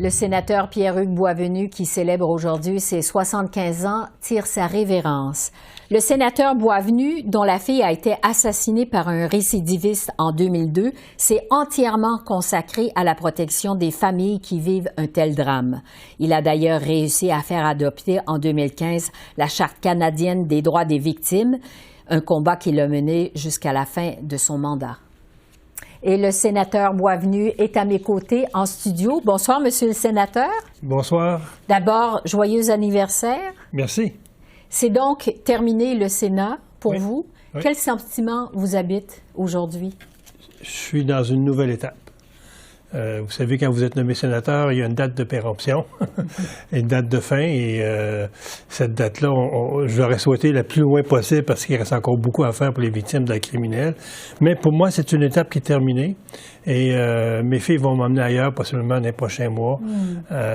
Le sénateur Pierre-Hugues Boisvenu, qui célèbre aujourd'hui ses 75 ans, tire sa révérence. Le sénateur Boisvenu, dont la fille a été assassinée par un récidiviste en 2002, s'est entièrement consacré à la protection des familles qui vivent un tel drame. Il a d'ailleurs réussi à faire adopter en 2015 la Charte canadienne des droits des victimes, un combat qu'il a mené jusqu'à la fin de son mandat. Et le sénateur Boisvenu est à mes côtés en studio. Bonsoir, Monsieur le sénateur. Bonsoir. D'abord, joyeux anniversaire. Merci. C'est donc terminé le Sénat pour vous. Oui. Quel sentiment vous habite aujourd'hui? Je suis dans une nouvelle étape. Vous savez, quand vous êtes nommé sénateur, il y a une date de péremption et une date de fin. Et cette date-là, je l'aurais souhaité la plus loin possible parce qu'il reste encore beaucoup à faire pour les victimes d'actes criminels. Mais pour moi, c'est une étape qui est terminée. Et mes filles vont m'emmener ailleurs, possiblement dans les prochains mois.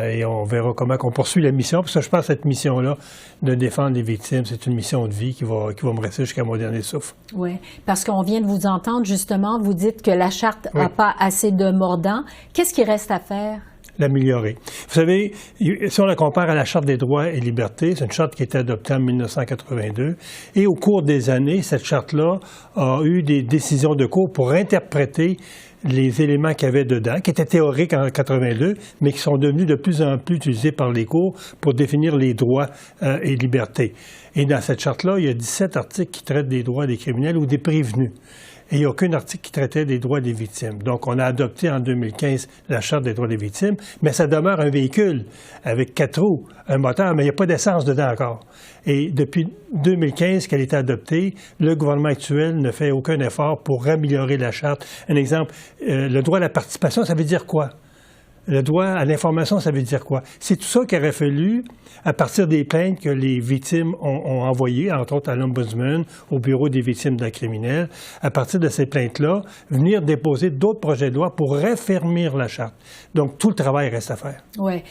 Et on verra comment on poursuit la mission. Parce que je pense que cette mission-là, de défendre les victimes, c'est une mission de vie qui va me rester jusqu'à mon dernier souffle. Oui, parce qu'on vient de vous entendre, justement, vous dites que la Charte n'a pas assez de mordant. Qu'est-ce qui reste à faire? L'améliorer. Vous savez, si on la compare à la Charte des droits et libertés, c'est une charte qui a été adoptée en 1982, et au cours des années, cette charte-là a eu des décisions de cour pour interpréter les éléments qu'il y avait dedans, qui étaient théoriques en 82, mais qui sont devenus de plus en plus utilisés par les cours pour définir les droits et libertés. Et dans cette charte-là, il y a 17 articles qui traitent des droits des criminels ou des prévenus. Et il n'y a aucun article qui traitait des droits des victimes. Donc, on a adopté en 2015 la Charte des droits des victimes, mais ça demeure un véhicule avec 4 roues, un moteur, mais il n'y a pas d'essence dedans encore. Et depuis 2015 qu'elle est adoptée, le gouvernement actuel ne fait aucun effort pour améliorer la Charte. Un exemple, le droit à la participation, ça veut dire quoi? Le droit à l'information, ça veut dire quoi? C'est tout ça qu'il aurait fallu, à partir des plaintes que les victimes ont envoyées, entre autres à l'Ombudsman, au Bureau des victimes d'actes criminels, à partir de ces plaintes-là, venir déposer d'autres projets de loi pour raffermir la Charte. Donc, tout le travail reste à faire. Oui.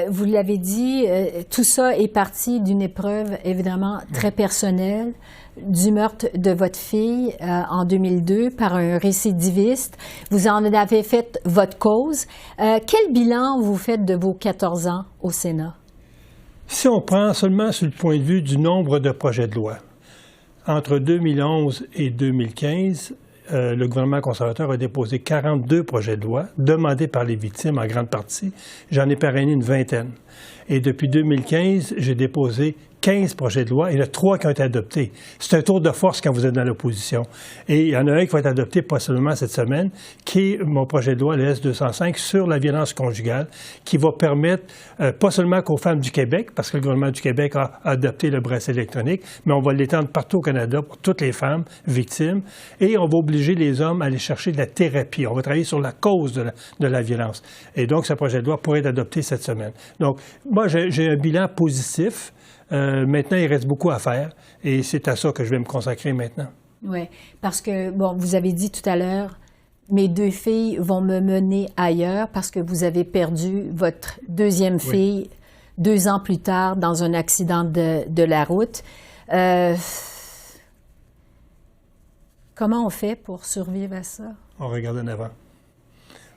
Vous l'avez dit, tout ça est parti d'une épreuve, évidemment, très personnelle, du meurtre de votre fille en 2002 par un récidiviste. Vous en avez fait votre cause. Quel bilan vous faites de vos 14 ans au Sénat? Si on prend seulement sur le point de vue du nombre de projets de loi, entre 2011 et 2015, le gouvernement conservateur a déposé 42 projets de loi demandés par les victimes en grande partie. J'en ai parrainé une vingtaine. Et depuis 2015, j'ai déposé 15 projets de loi et il y en a 3 qui ont été adoptés. C'est un tour de force quand vous êtes dans l'opposition. Et il y en a un qui va être adopté possiblement cette semaine, qui est mon projet de loi, le S-205, sur la violence conjugale, qui va permettre, pas seulement qu'aux femmes du Québec, parce que le gouvernement du Québec a adopté le bracelet électronique, mais on va l'étendre partout au Canada pour toutes les femmes victimes. Et on va obliger les hommes à aller chercher de la thérapie. On va travailler sur la cause de la violence. Et donc, ce projet de loi pourrait être adopté cette semaine. Donc, moi, j'ai un bilan positif. Maintenant, il reste beaucoup à faire et c'est à ça que je vais me consacrer maintenant. Oui, parce que, bon, vous avez dit tout à l'heure, mes 2 filles vont me mener ailleurs parce que vous avez perdu votre deuxième fille 2 ans plus tard dans un accident de la route. Comment on fait pour survivre à ça? On regarde en avant.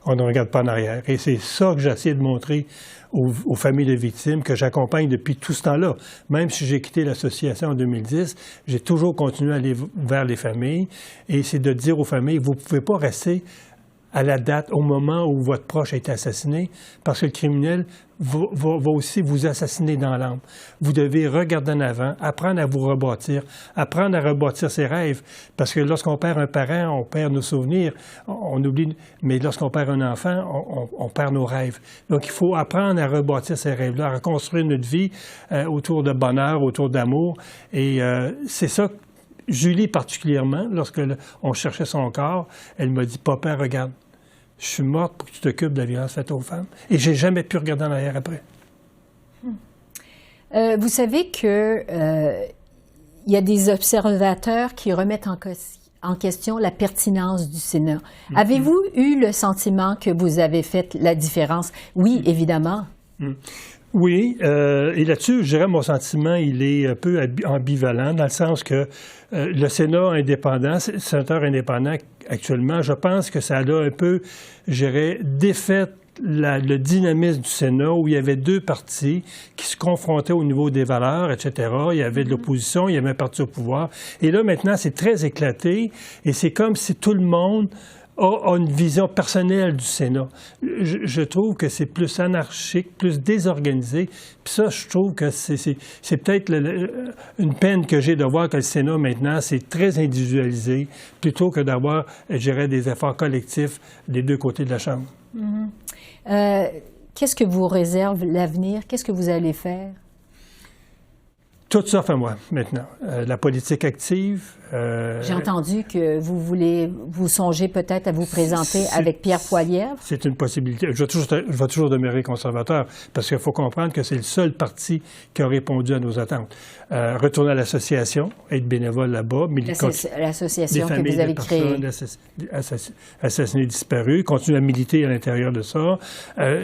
On ne regarde pas en arrière. Et c'est ça que j'essaie de montrer aux familles de victimes que j'accompagne depuis tout ce temps-là. Même si j'ai quitté l'association en 2010, j'ai toujours continué à aller vers les familles. Et c'est de dire aux familles, vous ne pouvez pas rester à la date, au moment où votre proche a été assassiné, parce que le criminel va aussi vous assassiner dans l'âme. Vous devez regarder en avant, apprendre à vous rebâtir, apprendre à rebâtir ses rêves, parce que lorsqu'on perd un parent, on perd nos souvenirs, on oublie, mais lorsqu'on perd un enfant, on perd nos rêves. Donc, il faut apprendre à rebâtir ces rêves-là, à reconstruire notre vie autour de bonheur, autour d'amour, et c'est ça. Julie, particulièrement, lorsqu'on cherchait son corps, elle m'a dit « Papa, regarde, je suis morte pour que tu t'occupes de la violence faite aux femmes. » Et j'ai jamais pu regarder en arrière après. Vous savez que il y a des observateurs qui remettent en question la pertinence du Sénat. Avez-vous eu le sentiment que vous avez fait la différence? Oui, évidemment. Oui, et là-dessus, je dirais mon sentiment, il est un peu ambivalent, dans le sens que le Sénat indépendant, le sénateur indépendant actuellement, je pense que ça a un peu, je dirais, défait le dynamisme du Sénat, où il y avait deux partis qui se confrontaient au niveau des valeurs, etc. Il y avait de l'opposition, il y avait un parti au pouvoir. Et là, maintenant, c'est très éclaté, et c'est comme si tout le monde a une vision personnelle du Sénat. Je trouve que c'est plus anarchique, plus désorganisé. Puis ça, je trouve que c'est peut-être une peine que j'ai de voir que le Sénat, maintenant, c'est très individualisé, plutôt que d'avoir, je dirais, des efforts collectifs des deux côtés de la Chambre. Qu'est-ce que vous réserve l'avenir? Qu'est-ce que vous allez faire? Tout ça fait moi, maintenant. La politique active. J'ai entendu que vous songez peut-être à vous présenter avec Pierre Poilievre. C'est une possibilité. Je vais toujours demeurer conservateur, parce qu'il faut comprendre que c'est le seul parti qui a répondu à nos attentes. Retourner à l'association, être bénévole là-bas, l'association que vous avez créée. Assassinés, disparus, continuer à militer à l'intérieur de ça,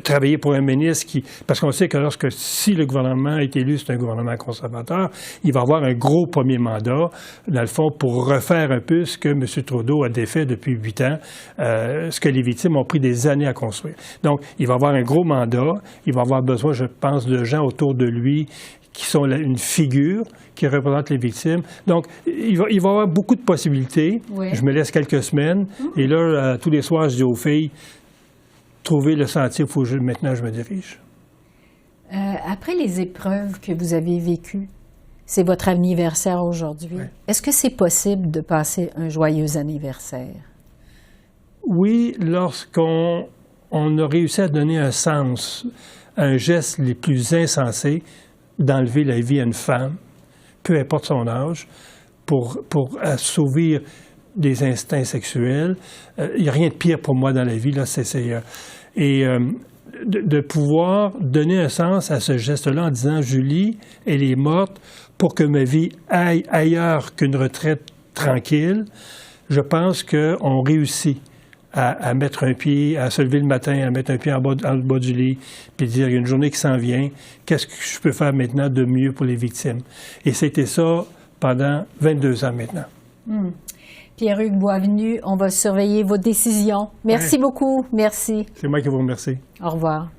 travailler pour un ministre parce qu'on sait que si le gouvernement est élu, c'est un gouvernement conservateur, il va avoir un gros premier mandat, dans le fond, pour refaire un peu ce que M. Trudeau a défait depuis 8 ans, ce que les victimes ont pris des années à construire. Donc, il va avoir un gros mandat, il va avoir besoin, je pense, de gens autour de lui qui sont une figure qui représente les victimes. Donc, il va avoir beaucoup de possibilités. Oui. Je me laisse quelques semaines, et là, tous les soirs, je dis aux filles, trouvez le sentier où maintenant je me dirige. Après les épreuves que vous avez vécues, c'est votre anniversaire aujourd'hui. Oui. Est-ce que c'est possible de passer un joyeux anniversaire? Oui, lorsqu'on a réussi à donner un sens à un geste les plus insensés, d'enlever la vie à une femme, peu importe son âge, pour assouvir des instincts sexuels. Il n'y a rien de pire pour moi dans la vie, là. De pouvoir donner un sens à ce geste-là en disant « Julie, elle est morte pour que ma vie aille ailleurs qu'une retraite tranquille », je pense qu'on réussit à mettre un pied, à se lever le matin, à mettre un pied en bas du lit, puis dire « Il y a une journée qui s'en vient, qu'est-ce que je peux faire maintenant de mieux pour les victimes? » Et c'était ça pendant 22 ans maintenant. Pierre-Hugues Boisvenu, on va surveiller vos décisions. Merci beaucoup. Merci. C'est moi qui vous remercie. Au revoir.